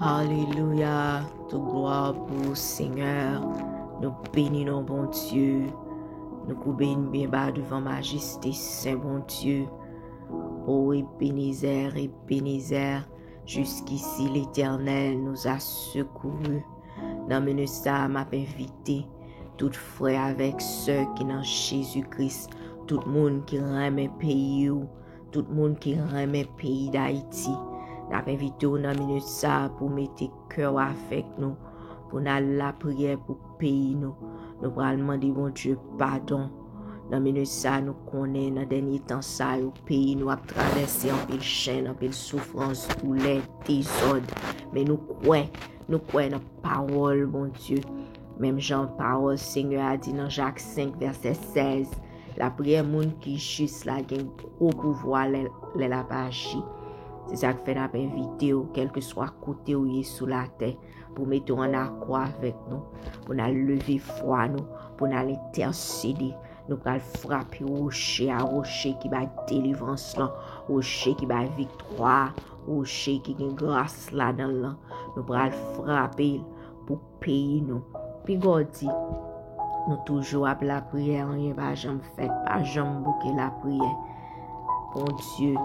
Alléluia, toute gloire pour Seigneur. Nous bénissons, bon Dieu. Nous bénissons bien bas devant majesté, Saint bon Dieu. Oh Ebenezer, jusqu'ici l'Éternel nous a secourus. Dans minute ça m'a invité, tout frère avec ceux qui dans Jésus-Christ, tout le monde qui aime pays, tout le monde qui aime pays d'Haïti. N'a invité dans minute ça pour mettre cœur avec nous, pour nous la prière pour pays nous. Nous allons demander bon Dieu pardon. Dans minute ça nous connaissons dans dernier temps ça au pays nous a traversé en pile chaîne, en pile souffrance, douleur, désordre, mais nous croyons dans parole bon Dieu. Même Jean parole Seigneur a dit dans Jacques 5 verset 16, la prière monde qui juste la gagne gros pouvoir les la page. C'est ça que fait n'a invité quel que soit côté où est sous la terre pour mettre en accord avec nous, pour nous lever foi nous, pour nous intercéder. Nous allons frapper rocher à rocher qui va délivrance là, rocher qui va victoire, rocher qui a grâce là dans là. Nous allons frapper pour payer nous. Puis God dit, nous toujours à la prière, rien pas jamais fait, pas jamais bouquer la prière. Bon Dieu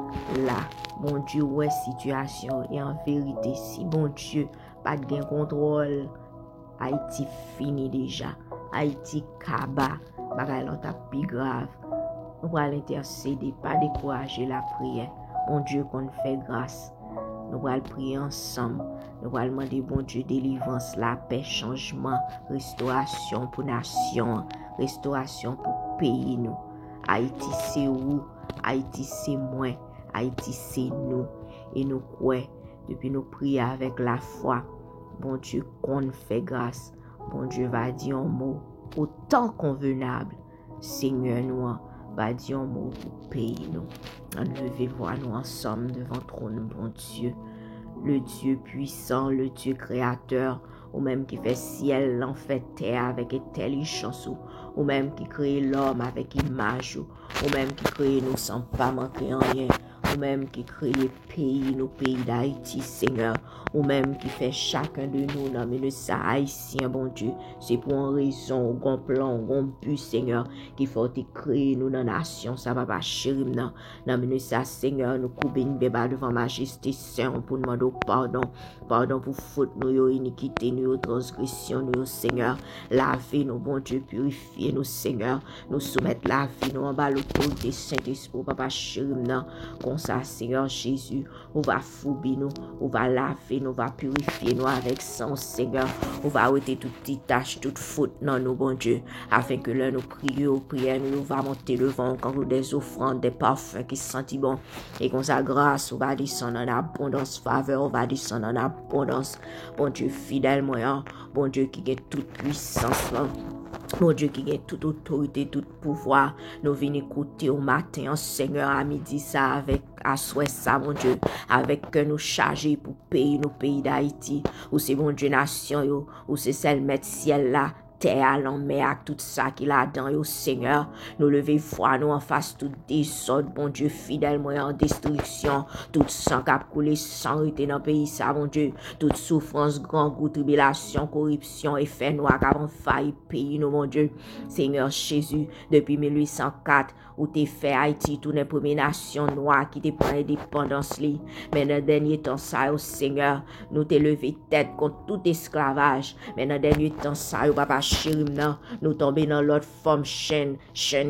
là, bon Dieu ouais situation et en vérité si bon Dieu pas de contrôle, Haïti fini déjà, Haïti kaba. Bagay l'autre plus grave. Nous allons intercéder, pas décourager la prière. Bon Dieu qu'on fait grâce. Nous allons prier ensemble. Nous allons demander bon Dieu délivrance, la paix, changement, restauration pour nation, restauration pour pays nous. Haïti c'est où? Haïti c'est moi. Haïti c'est nous. Et nous croyons, depuis nous prier avec la foi, bon Dieu qu'on fait grâce. Bon Dieu va dire un mot au temps convenable. Seigneur nous va dire un mot pour payer nous. Enlevez-vous nous ensemble devant trône bon Dieu. Le Dieu puissant, le Dieu créateur, ou même qui fait ciel, l'enfer, terre avec intelligence, ou même qui crée l'homme avec image, ou même qui crée nous sans pas manquer en rien, ou même qui crée pays, nos pays d'Haïti, Seigneur, ou même qui fait chacun de nous dans le ça haïtien, bon Dieu, c'est pour une raison, un grand plan, un grand but, Seigneur, qu'il faut créer nous dans la nation, ça va pas chérir, dans le ça, Seigneur, nous coupons une bébé devant majesté, Saint, pour demander pardon pour faute, nous, iniquité, nous, transgression, nous, Seigneur, lavez nous, bon Dieu, purifiez nous, Seigneur, nous soumettre la vie, nous, en bas l'autorité, Saint-Esprit, papa chérir, comme ça, Seigneur Jésus, on va fouiller nous, on va laver nous, on va purifier nous avec sang, Seigneur, on va ôter toutes petites tâches, toutes fautes dans nous, bon Dieu, afin que là nous prions, nous va monter devant quand nous des offrandes, des parfums qui sentent bon, et qu'on sa grâce, on va descendre en abondance, faveur, on va descendre en abondance, bon Dieu fidèle, moyen, bon Dieu qui a toute puissance, là. Mon Dieu qui a toute autorité, tout pouvoir, nous venons écouter au matin, Seigneur, à midi ça, avec à souhait ça, mon Dieu, avec que nous charger pour payer nos pays d'Haïti, ou c'est mon Dieu nation, ou c'est celle mettre ciel là, terre, l'enmer, tout ça qu'il a dans yo, Seigneur, nous lever foi, nous en face tout désordre, bon Dieu, fidèle, moyen en destruction, tout sang cap coulé, sang été dans le pays, ça, mon Dieu, toute souffrance, grand goût, tribulation, corruption, effet noir, avant failli pays, nous, mon Dieu, Seigneur Jésus, depuis 1804, où t'es fait Haïti, toutes les premières nations noires qui te prennent indépendance, mais dans le dernier temps, ça, au Seigneur, nous t'es levé tête contre tout esclavage, mais dans le dernier temps, ça, au papa, nous tomber dans l'autre forme chaîne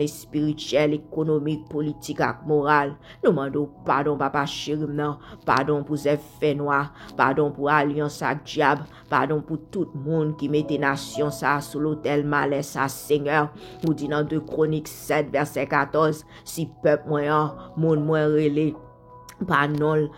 spirituelle, économique, politique et morale. Nous demandons pardon, papa chérim, pardon pour ces faits noirs, pardon pour alliance avec diable, pardon pour tout le monde qui met des nations ça sous l'autel malais, ça Seigneur. Nous dit dans 2 Chroniques 7, verset 14, si peuple moyen, monde moins relé, panol,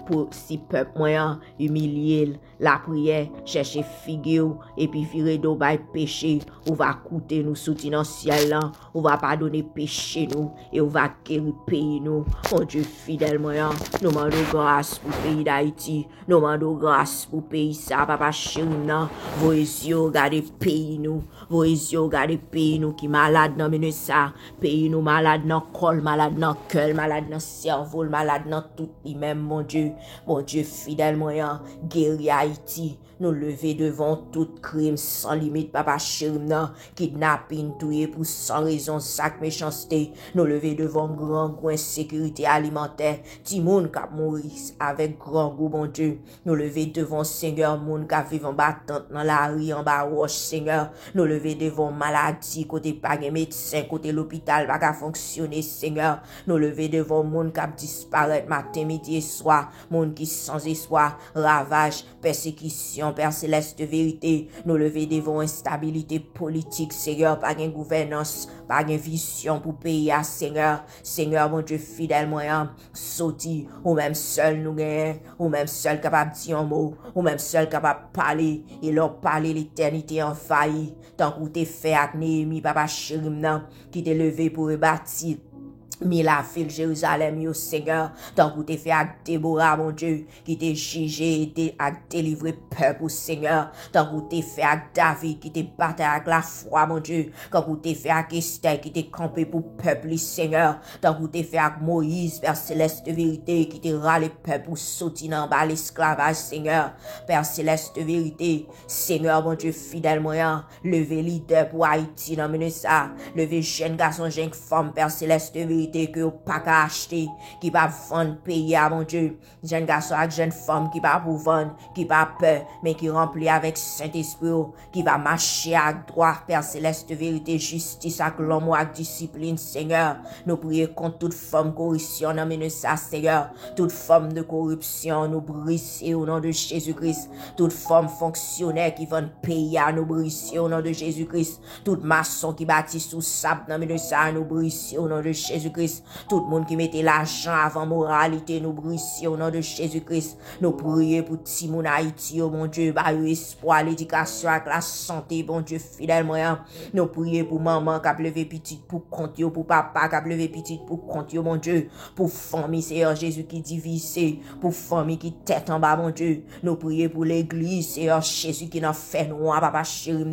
pour si peuple moyen humilié, la prière, chercher figure, et puis virer d'eau by péché, ou va coûter nous soutenir ciel là, ou va pardonner péché nous, et ou va guérir pays nous. Mon Dieu fidèle moyen, nous demandons grâce pour le pays d'Haïti, nous demandons grâce pour le pays ça, papa chéri nan, vos yeux regardez pays nous, vos yeux regardez pays nous qui malade dans minute ça, pays nous malade dans col, malade dans cœur, malade dans cerveau, malade malade dans tout lui-même, mon Dieu fidèle moyen, guéri Haïti, nous lever devant tout crime sans limite, papa chéri, kidnapping, tuer pour sans raison, sac méchanceté, nous lever devant grand insécurité alimentaire, ti moun kap mourir avec grand goût, mon Dieu, nous lever devant Seigneur, moun kap vivant battante dans la rue, en bas roche, Seigneur, nous lever devant maladie, côté pas de médecin, côté l'hôpital, pas qu'à fonctionner, Seigneur, nous lever devant moun kap disparaître matin, midi et soir, moun qui sans espoir, ravage, persécution, Père céleste de vérité, nous lever devant instabilité politique, Seigneur, pas de gouvernance, pas de vision pour payer à Seigneur, mon Dieu fidèle moyen, sauti, ou même seul nous gagne, ou même seul capable de dire un mot, ou même seul capable de parler, et leur parler l'éternité en failli, tant que t'es fait avec Néhémie, papa chéri, qui t'est levé pour rebâtir mais la ville Jérusalem, yo Seigneur, tant que t'es fait avec Déborah, mon Dieu, qui t'est jugé et a délivré peuple, Seigneur, tant que t'es fait avec David, qui t'est battu avec la foi, mon Dieu, quand que t'es fait avec Esther, qui t'est campé pour peuple, Seigneur, tant que t'es fait avec Moïse, Père céleste de vérité, qui t'est râlé peuple pour sauter dans bas l'esclavage, Seigneur, Père céleste de vérité, Seigneur, mon Dieu, fidèle moyen, levez leader pour Haïti, dans ça, levez jeune garçon, jeune femme, Père céleste de vérité, que vous pas qu'à acheter, qui va vendre payer à mon Dieu. Jeune garçon avec jeune femme qui va pour vendre, qui va peur, mais qui remplit avec Saint-Esprit, qui va marcher avec droit, Père céleste, vérité, justice, avec l'homme, avec discipline, Seigneur. Nous prions contre toute forme de corruption, non, ça, Seigneur. Toute forme de corruption, nous brisons au nom de Jésus-Christ. Toute forme fonctionnaire qui vend payer à nous briser au nom de Jésus-Christ. Toute maçon qui bâtit sous sable, non, ça, nous brisons au nom de Jésus-Christ. Tout le monde qui mettait l'argent avant moralité, nous brisons au nom de Jésus-Christ. Nous prions pour Timon Haïti, oh mon Dieu, bah, espoir, l'éducation, avec la santé, bon Dieu, fidèle moyen. Nous prions pour maman qui a levé petit pour compte, pour papa qui a levé petit pour compte, mon Dieu, pour famille, Seigneur Jésus qui divisé, pour famille qui tête en bas, mon Dieu. Nous prions pour l'église, Seigneur Jésus qui n'a fait noir, papa chéri,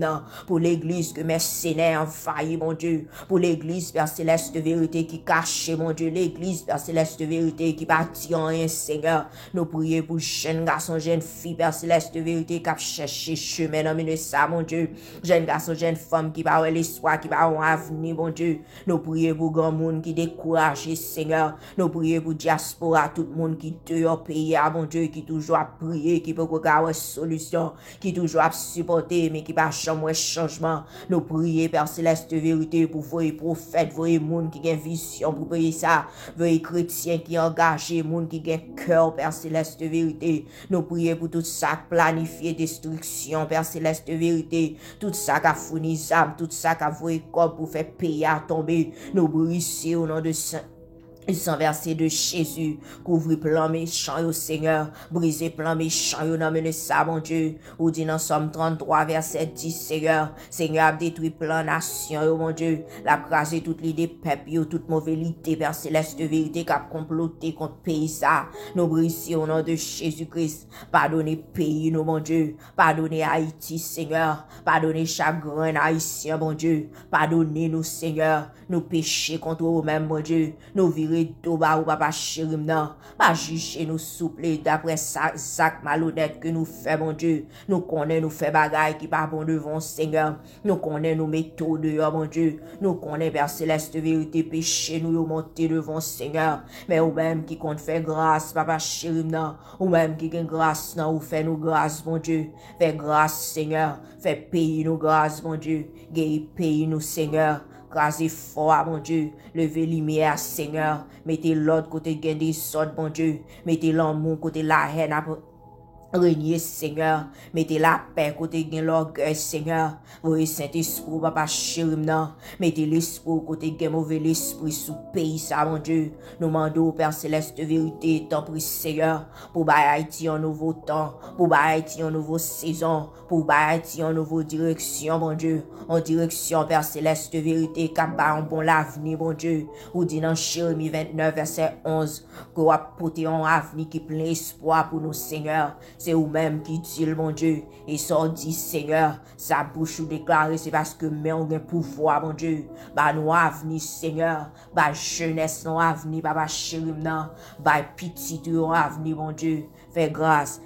pour l'église que mercenaires envahit, mon Dieu, pour l'église, Père céleste de vérité qui caché, mon Dieu, l'église, Père céleste de vérité, qui bâtit en rien, Seigneur. Nous prions pour jeunes garçons, jeunes filles, Père céleste de vérité, qui a cherché chemin dans le ça, mon Dieu. Jeunes garçons, jeunes femmes, qui va l'espoir, qui va avoir avenir, mon Dieu. Nous prions pour grand monde qui découragé, Seigneur. Nous prions pour diaspora, tout le monde qui te au pays, mon Dieu, qui toujours a prié, qui peut avoir solution, qui toujours a supporté, mais qui va changer changement. Nous prions, Père céleste de vérité, pour vos prophètes, vos monde qui ont vision pour payer ça, vos chrétiens qui engagés, monde qui ont cœur, Père céleste de vérité. Nous prions pour tout ça planifié destruction, Père céleste de vérité, tout ça qui a fourni âme, tout ça qui a voué corps pour faire payer à tomber. Nous brisons au nom de Saint. Ils sont versés de Jésus, couvrir plan méchant au Seigneur, briser plan méchant au nom de ça, mon Dieu. Ou dit dans Somme 33, verset 10, Seigneur a détruit plan nation, mon Dieu. L'a crasé toute l'idée peuple, toute mauvaise idée, Père céleste de vérité, qui a comploté contre pays ça. Nous brisons au nom de Jésus-Christ. Pardonnez pays, nous, mon Dieu. Pardonnez Haïti, Seigneur. Pardonnez chagrin haïtien, mon Dieu. Pardonnez-nous, Seigneur. Nous péchés contre vous-même, mon Dieu. Nous virer tout bas ou papa chéri, non. Pas juger nous souple d'après ça, malhonnête que nous fait, mon Dieu. Nous connaissons, nous fait bagaille qui pas bon devant Seigneur. Nous connaissons nos méthodes, mon Dieu. Nous connaissons, Père céleste, vérité, péché, nous monter devant Seigneur. Mais ou même qui compte faire grâce, papa chéri, non. Ou même qui gagne grâce, non, ou fait nous grâce, mon Dieu. Fais grâce, Seigneur. Fais payer nous grâce, mon Dieu. Guéris, paye nous, Seigneur. Crasez fort, mon Dieu. Levez lumière, Seigneur. Mettez l'autre côté gain des sortes, mon Dieu. Mettez l'amour côté la haine. Régner, Seigneur. Mettez la paix côté gain l'orgueil, Seigneur. Voyez Saint-Esprit, papa chéri, non. Mettez l'esprit côté gain mauvais l'esprit sous pays, ça, mon Dieu. Nous demandons, Père céleste de vérité, tant pis, Seigneur. Pour Haïti en nouveau temps. Pour Haïti en nouveau saison. Pour Haïti en nouveau direction, mon Dieu. En direction, Père céleste de vérité, cap un bon l'avenir, mon Dieu. Ou dit dans Jérémie 29, verset 11, que vous apportez un avenir qui plein espoir pour nous, Seigneur. c'est vous-même qui dit le bon Dieu. Et ça dit, Seigneur, sa bouche ou déclaré, c'est parce que mais on a pouvoir, bon Dieu. Bah, nous avenir, Seigneur. Bah, jeunesse, nous avenir, bah, chérim, non. Bah, petit, nous avenir, bon Dieu. Fais grâce,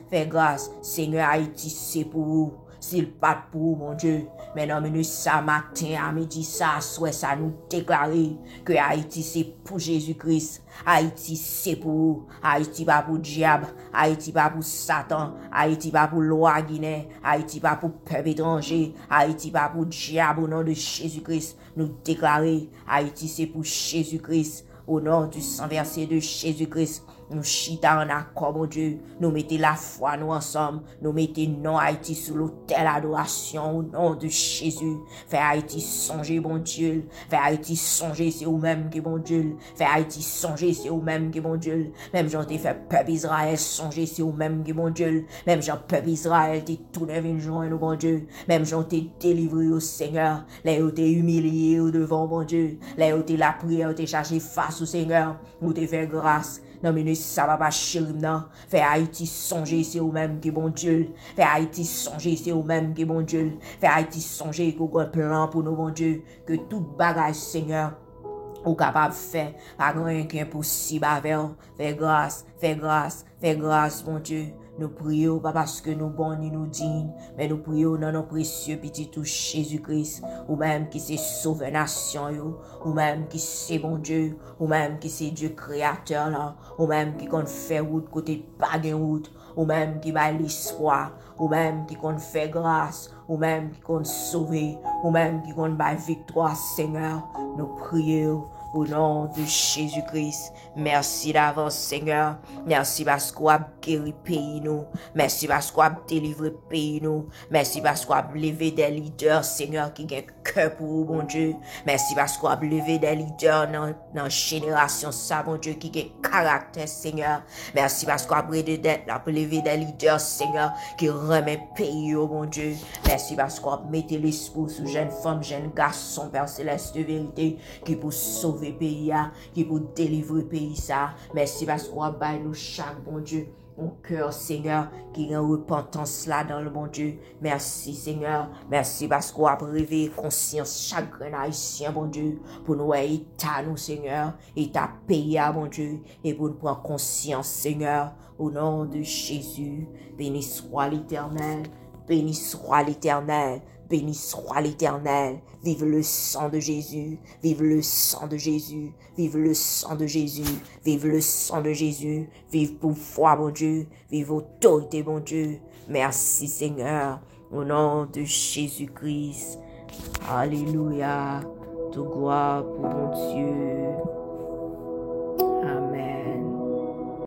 Seigneur, Haïti, c'est pour vous. S'il pas pour vous, mon Dieu. Mais non, mais ça matin, à midi, ça, soit ça nous déclarer que Haïti, c'est pour Jésus-Christ. Haïti, c'est pour vous. Haïti, pas pour diable. Haïti, pas pour Satan. Haïti, pas pour loi Guinée. Haïti, pas pour peuple étranger. Haïti, pas pour diable. Au nom de Jésus-Christ, nous déclarer Haïti, c'est pour Jésus-Christ. Au nom du sang versé de Jésus-Christ, nous chita en accord, mon Dieu. Nous mettons la foi, nous ensemble. Nous mettons non Haïti sous l'autel d'adoration au nom de Jésus. Fais Haïti songer, bon Dieu. Fais Haïti songer, c'est vous-même qui bon Dieu. Fais Haïti songer, c'est vous-même qui bon Dieu. Même Jean t'ai fait peuple Israël songer, c'est vous-même qui bon Dieu. Même Jean peuple Israël t'es tout devenu joint, nous bon Dieu. Même Jean t'es délivré au Seigneur. Là où t'es humilié au devant, bon Dieu. Là où t'es la prière, t'es chargé face au Seigneur. Où t'es fait grâce. Non, mais ça va pas chérim, non. Fais Haïti songer, c'est vous-même qui bon Dieu. Fais Haïti songer, c'est vous-même qui bon Dieu. Fais Haïti songer qu'on a un plan pour nous, bon Dieu. Que tout bagage, Seigneur, ou capable de faire. Pas rien qui est impossible à faire. Fais grâce, mon Dieu. Nous prions pas parce que nous bons ni nous dignes, mais nous prions dans nos précieux petits tout Jésus-Christ, ou même qui c'est sauver nation, ou même qui c'est bon Dieu, ou même qui c'est Dieu créateur là, ou même qui compte faire route côté pas de route, ou même qui va l'espoir, ou même qui compte faire grâce, ou même qui compte sauver, ou même qui compte faire victoire, Seigneur. Nous prions au nom de Jésus-Christ. Merci d'avance, Seigneur. Merci parce qu'on a guéri pays nous. Merci parce qu'on a délivré pays nous. Merci parce qu'on a levé des leaders, Seigneur, qui ont cœur pour vous, bon Dieu. Merci parce qu'on a levé des leaders dans la génération, ça, bon Dieu, qui ont caractère, Seigneur. Merci parce qu'on a levé des leaders, Seigneur, qui remet pays, oh bon Dieu. Merci parce qu'on a mis l'esprit sous jeunes femmes, jeunes garçons, Père céleste de vérité, qui pour sauver pays, qui pour délivrer pays, ça. Merci parce qu'on a baillé nous chaque, bon Dieu, mon cœur, Seigneur, qui a repentance là dans le bon Dieu. Merci, Seigneur. Merci parce qu'on a réveillé conscience chaque haïtien, bon Dieu, pour nous état, nous, Seigneur, état pays, bon Dieu, et pour nous prendre conscience, Seigneur, au nom de Jésus. Béni soit l'Éternel, béni soit l'Éternel. Béni soit l'Éternel. Vive le sang de Jésus. Vive le sang de Jésus. Vive le sang de Jésus. Vive le sang de Jésus. Vive pour foi, mon Dieu. Vive autorité, mon Dieu. Merci, Seigneur. Au nom de Jésus-Christ. Alléluia. Toute gloire pour mon Dieu.